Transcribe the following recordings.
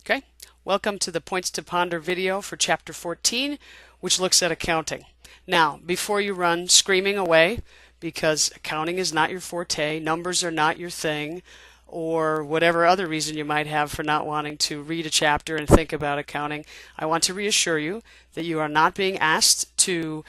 Okay, welcome to the Points to Ponder video for Chapter 14, which looks at accounting. Now, before you run screaming away because accounting is not your forte, numbers are not your thing, or whatever other reason you might have for not wanting to read a chapter and think about accounting, I want to reassure you that you are not being asked to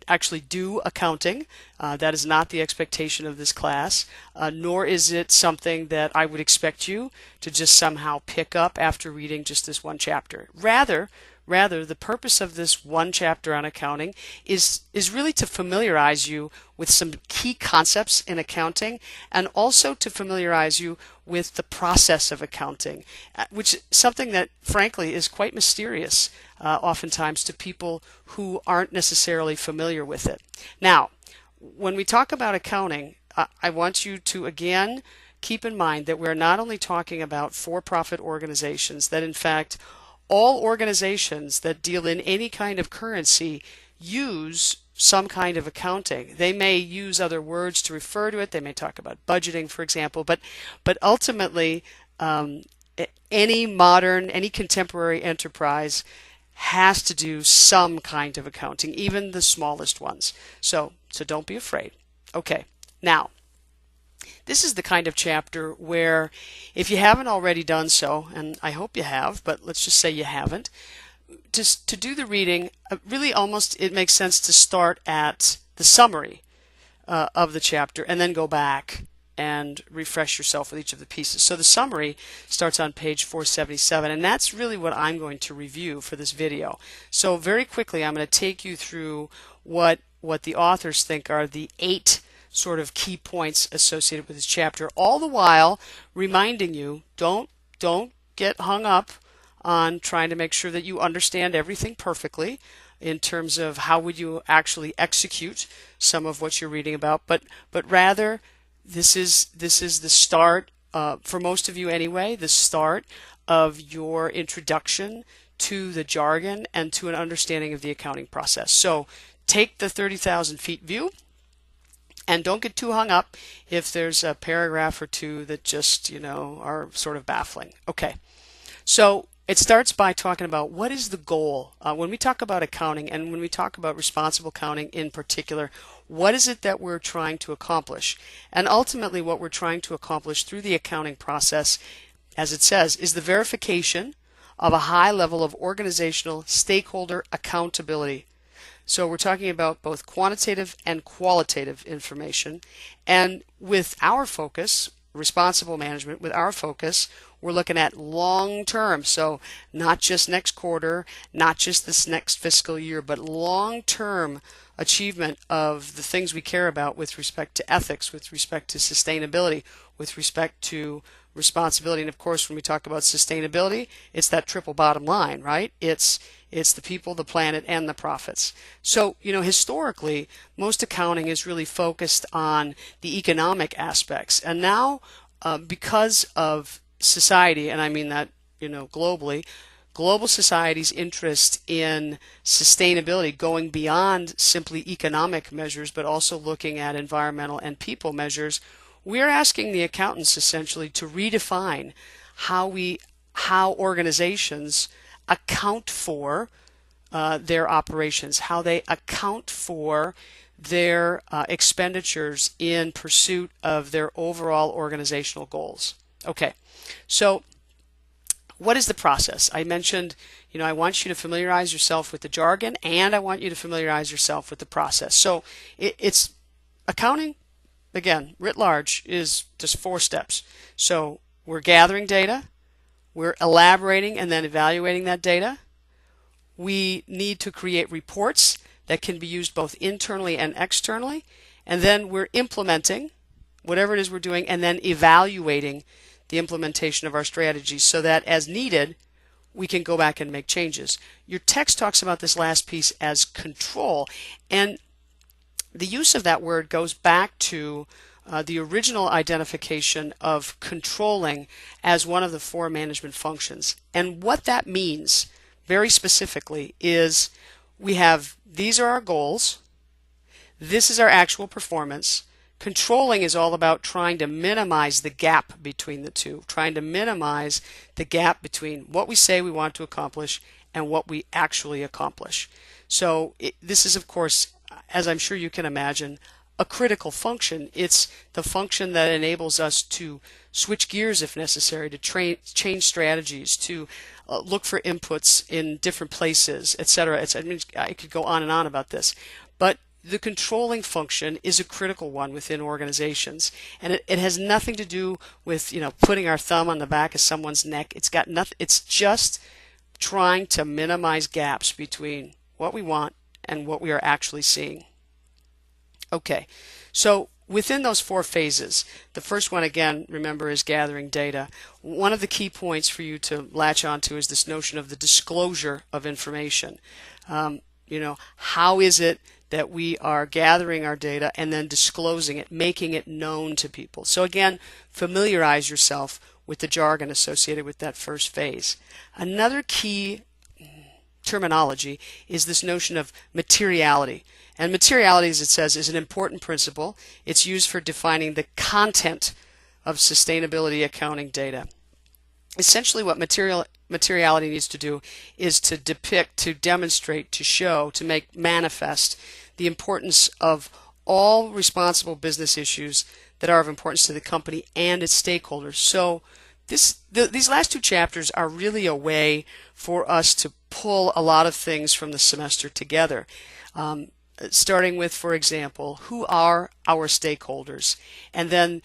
actually do accounting. That is not the expectation of this class, nor is it something that I would expect you to just somehow pick up after reading just this one chapter. Rather, the purpose of this one chapter on accounting is really to familiarize you with some key concepts in accounting and also to familiarize you with the process of accounting, which is something that frankly is quite mysterious oftentimes to people who aren't necessarily familiar with it. Now, when we talk about accounting, I want you to again keep in mind that we're not only talking about for-profit organizations, that in fact all organizations that deal in any kind of currency use some kind of accounting. They may use other words to refer to it. They may talk about budgeting, for example, but ultimately any contemporary enterprise has to do some kind of accounting, even the smallest ones. So don't be afraid. Okay, now this is the kind of chapter where if you haven't already done so, and I hope you have, but let's just say you haven't, to do the reading, really almost it makes sense to start at the summary of the chapter and then go back and refresh yourself with each of the pieces. So the summary starts on page 477, and that's really what I'm going to review for this video. So very quickly I'm going to take you through what the authors think are the 8 sort of key points associated with this chapter, all the while reminding you, don't get hung up on trying to make sure that you understand everything perfectly in terms of how would you actually execute some of what you're reading about, but rather this is the start, for most of you anyway, the start of your introduction to the jargon and to an understanding of the accounting process. So take the 30,000 feet view and don't get too hung up if there's a paragraph or two that just, are sort of baffling. Okay, so it starts by talking about what is the goal. When we talk about accounting and when we talk about responsible accounting in particular, what is it that we're trying to accomplish? And ultimately what we're trying to accomplish through the accounting process, as it says, is the verification of a high level of organizational stakeholder accountability. So we're talking about both quantitative and qualitative information, and with our focus, responsible management, with our focus, we're looking at long term. So not just next quarter, not just this next fiscal year, but long term achievement of the things we care about with respect to ethics, with respect to sustainability, with respect to responsibility. And of course, when we talk about sustainability, it's that triple bottom line, right? It's the people, the planet, and the profits. So, historically, most accounting is really focused on the economic aspects. And now, because of society, and I mean that, globally, global society's interest in sustainability going beyond simply economic measures, but also looking at environmental and people measures, we're asking the accountants essentially to redefine how organizations account for their operations, how they account for their expenditures in pursuit of their overall organizational goals. Okay, so what is the process? I mentioned, I want you to familiarize yourself with the jargon and I want you to familiarize yourself with the process. So it's accounting, again, writ large, is just 4 steps. So we're gathering data, we're elaborating and then evaluating that data. We need to create reports that can be used both internally and externally. And then we're implementing whatever it is we're doing and then evaluating the implementation of our strategies so that as needed, we can go back and make changes. Your text talks about this last piece as control. And the use of that word goes back to the original identification of controlling as one of the 4 management functions. And what that means, very specifically, is these are our goals, this is our actual performance, Controlling is all about trying to minimize the gap between the two, trying to minimize the gap between what we say we want to accomplish and what we actually accomplish. So this is, of course, as I'm sure you can imagine, a critical function. It's the function that enables us to switch gears if necessary, to change strategies, to look for inputs in different places, etc. I mean, I could go on and on about this, but the controlling function is a critical one within organizations, and it has nothing to do with, putting our thumb on the back of someone's neck. It's got nothing. It's just trying to minimize gaps between what we want and what we are actually seeing. Okay, so within those 4 phases, the first one, again, remember, is gathering data. One of the key points for you to latch onto is this notion of the disclosure of information. How is it that we are gathering our data and then disclosing it, making it known to people? So again, familiarize yourself with the jargon associated with that first phase. Another key terminology is this notion of materiality. And materiality, as it says, is an important principle. It's used for defining the content of sustainability accounting data. Essentially, what materiality needs to do is to depict, to demonstrate, to show, to make manifest the importance of all responsible business issues that are of importance to the company and its stakeholders. So these last 2 chapters are really a way for us to pull a lot of things from the semester together. Starting with, for example, who are our stakeholders? And then,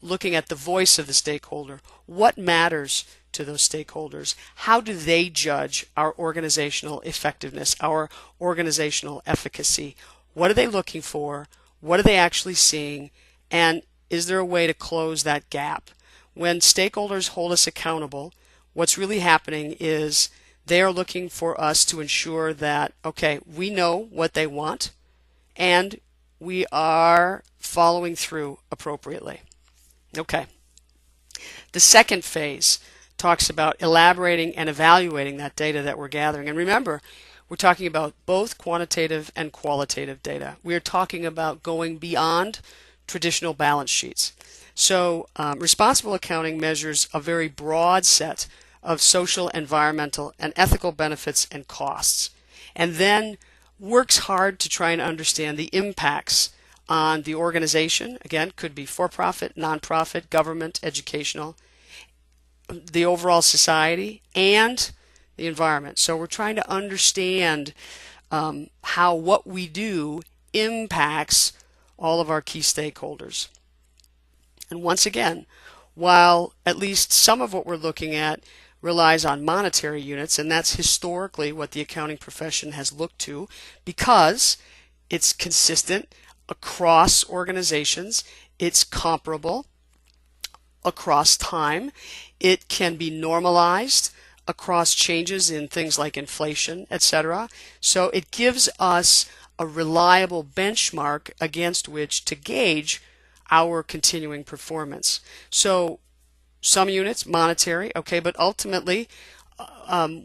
looking at the voice of the stakeholder. What matters to those stakeholders? How do they judge our organizational effectiveness, our organizational efficacy? What are they looking for? What are they actually seeing? And is there a way to close that gap? When stakeholders hold us accountable, what's really happening is they are looking for us to ensure that, okay, we know what they want and we are following through appropriately. Okay. The second phase talks about elaborating and evaluating that data that we're gathering. And remember, we're talking about both quantitative and qualitative data. We are talking about going beyond traditional balance sheets. So responsible accounting measures a very broad set of social, environmental, and ethical benefits and costs, and then works hard to try and understand the impacts on the organization. Again, could be for-profit, non-profit, government, educational, the overall society, and the environment. So we're trying to understand how what we do impacts all of our key stakeholders. And once again, while at least some of what we're looking at relies on monetary units, and that's historically what the accounting profession has looked to because it's consistent across organizations, it's comparable across time, it can be normalized across changes in things like inflation, etc. So it gives us a reliable benchmark against which to gauge our continuing performance. So some units, monetary, okay, but ultimately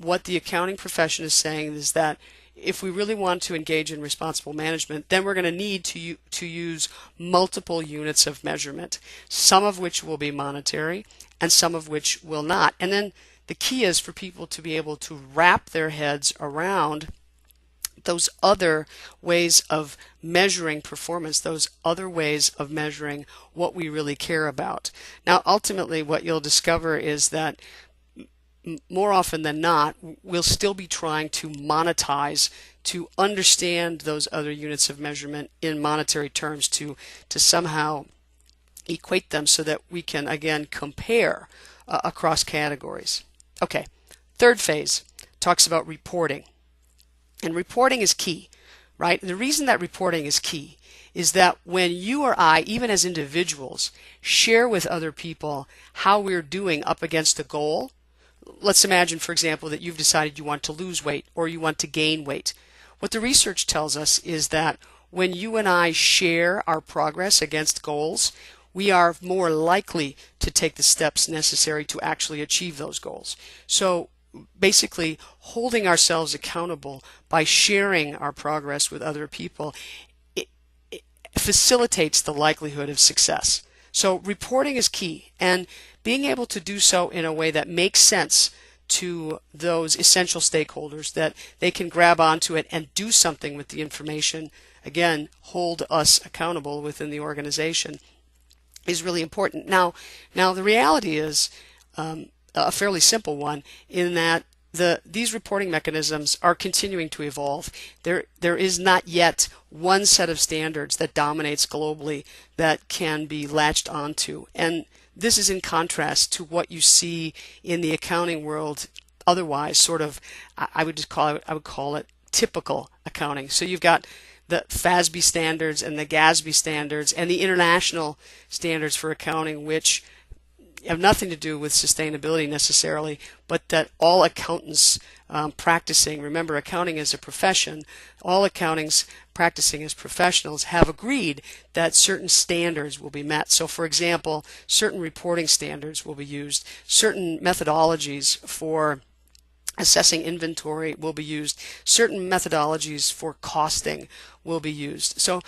what the accounting profession is saying is that if we really want to engage in responsible management, then we're going to need to use multiple units of measurement, some of which will be monetary and some of which will not. And then the key is for people to be able to wrap their heads around those other ways of measuring performance, those other ways of measuring what we really care about. Now, ultimately, what you'll discover is that more often than not, we'll still be trying to monetize, to understand those other units of measurement in monetary terms, to somehow equate them so that we can, again, compare across categories. Okay, third phase talks about reporting. And reporting is key, right? And the reason that reporting is key is that when you or I, even as individuals, share with other people how we're doing up against a goal, let's imagine, for example, that you've decided you want to lose weight or you want to gain weight. What the research tells us is that when you and I share our progress against goals, we are more likely to take the steps necessary to actually achieve those goals. So basically, holding ourselves accountable by sharing our progress with other people facilitates the likelihood of success. So reporting is key, and being able to do so in a way that makes sense to those essential stakeholders, that they can grab onto it and do something with the information, again, hold us accountable within the organization, is really important. Now the reality is a fairly simple one, in that these reporting mechanisms are continuing to evolve. There is not yet one set of standards that dominates globally that can be latched onto, and this is in contrast to what you see in the accounting world. Otherwise, sort of, I would call it typical accounting. So you've got the FASB standards and the GASB standards and the international standards for accounting, which have nothing to do with sustainability necessarily, but that all accountants practicing, remember, accounting is a profession, all accountants practicing as professionals have agreed that certain standards will be met. So for example, certain reporting standards will be used, certain methodologies for assessing inventory will be used, certain methodologies for costing will be used. So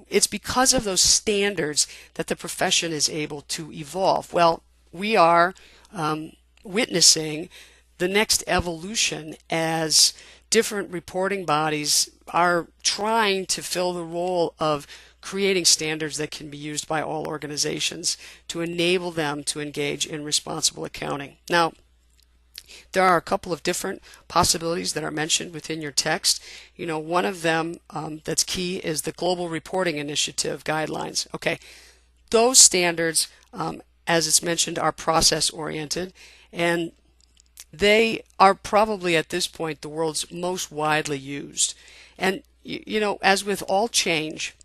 it's because of those standards that the profession is able to evolve. Well, we are witnessing the next evolution as different reporting bodies are trying to fill the role of creating standards that can be used by all organizations to enable them to engage in responsible accounting. Now, there are a couple of different possibilities that are mentioned within your text. One of them that's key is the Global Reporting Initiative guidelines. Okay, those standards, as it's mentioned, are process-oriented, and they are probably at this point the world's most widely used. And as with all change,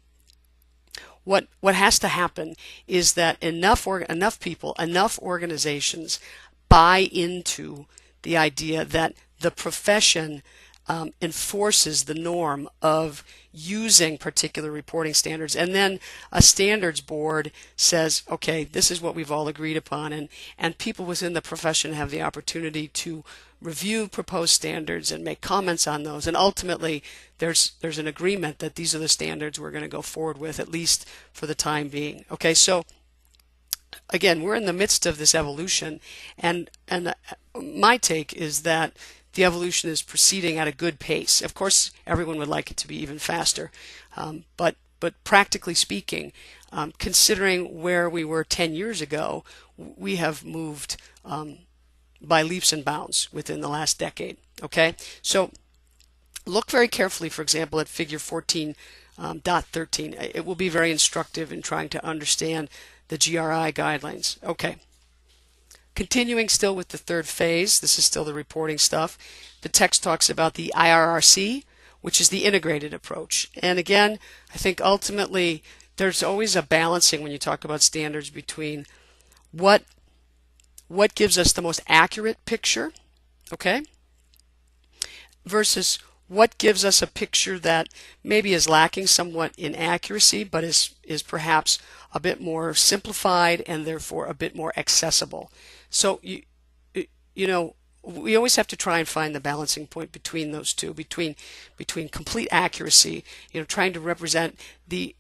what has to happen is that enough people, enough organizations buy into the idea that the profession enforces the norm of using particular reporting standards, and then a standards board says, okay, this is what we've all agreed upon, and people within the profession have the opportunity to review proposed standards and make comments on those, and ultimately there's an agreement that these are the standards we're going to go forward with, at least for the time being. Okay, so again, we're in the midst of this evolution, and my take is that the evolution is proceeding at a good pace. Of course, everyone would like it to be even faster, but practically speaking, considering where we were 10 years ago, we have moved by leaps and bounds within the last decade. Okay, so look very carefully, for example, at Figure 14.13. It will be very instructive in trying to understand the GRI guidelines. Okay. Continuing still with the third phase, this is still the reporting stuff. The text talks about the IRRC, which is the integrated approach. And again, I think ultimately there's always a balancing when you talk about standards between what gives us the most accurate picture, okay, versus what gives us a picture that maybe is lacking somewhat in accuracy, but is perhaps a bit more simplified and therefore a bit more accessible. So we always have to try and find the balancing point between those two, between complete accuracy, trying to represent the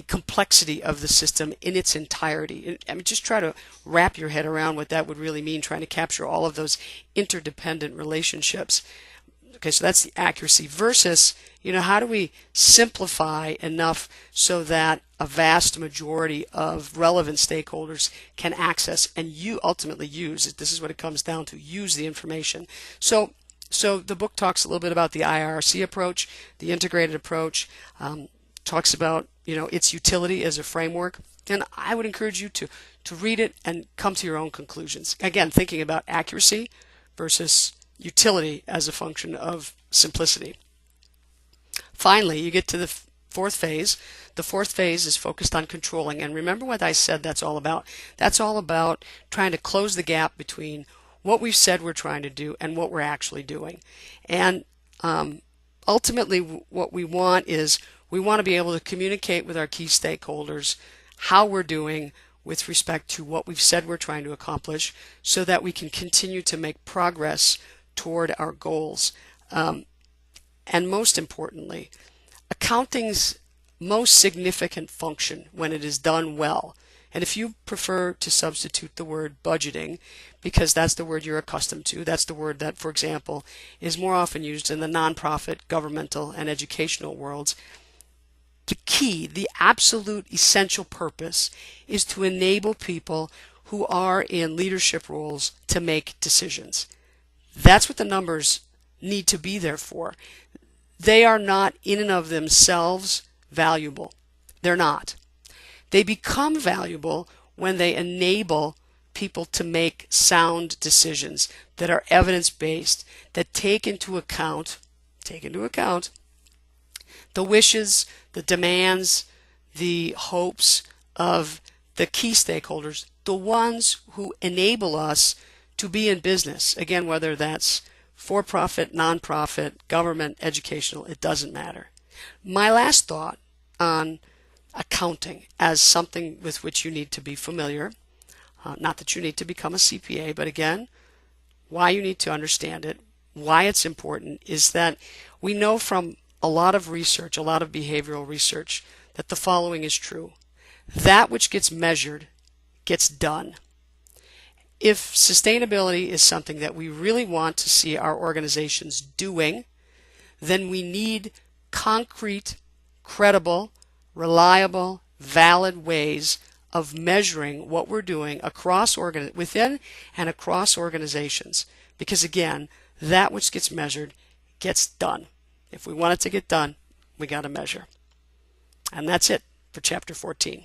complexity of the system in its entirety. I mean, just try to wrap your head around what that would really mean, trying to capture all of those interdependent relationships. Okay, so that's the accuracy versus, how do we simplify enough so that a vast majority of relevant stakeholders can access and you ultimately use it. This is what it comes down to, use the information. So the book talks a little bit about the IRC approach, the integrated approach, talks about, its utility as a framework. And I would encourage you to read it and come to your own conclusions. Again, thinking about accuracy versus utility as a function of simplicity. Finally, you get to the fourth phase. The fourth phase is focused on controlling. And remember what I said that's all about. That's all about trying to close the gap between what we've said we're trying to do and what we're actually doing. And ultimately, what we want is we want to be able to communicate with our key stakeholders how we're doing with respect to what we've said we're trying to accomplish so that we can continue to make progress toward our goals. And most importantly, accounting's most significant function when it is done well. And if you prefer to substitute the word budgeting, because that's the word you're accustomed to, that's the word that, for example, is more often used in the nonprofit, governmental, and educational worlds, the key, the absolute essential purpose is to enable people who are in leadership roles to make decisions. That's what the numbers need to be there for. They are not in and of themselves valuable. They're not. They become valuable when they enable people to make sound decisions that are evidence-based, that take into account the wishes, the demands, the hopes of the key stakeholders, the ones who enable us to be in business. Again, whether that's for-profit, nonprofit, government, educational, it doesn't matter. My last thought on accounting as something with which you need to be familiar, not that you need to become a CPA, but again, why you need to understand it, why it's important, is that we know from a lot of research, a lot of behavioral research, that the following is true. That which gets measured gets done. If sustainability is something that we really want to see our organizations doing, then we need concrete, credible, reliable, valid ways of measuring what we're doing within and across organizations. Because again, that which gets measured gets done. If we want it to get done, we got to measure. And that's it for Chapter 14.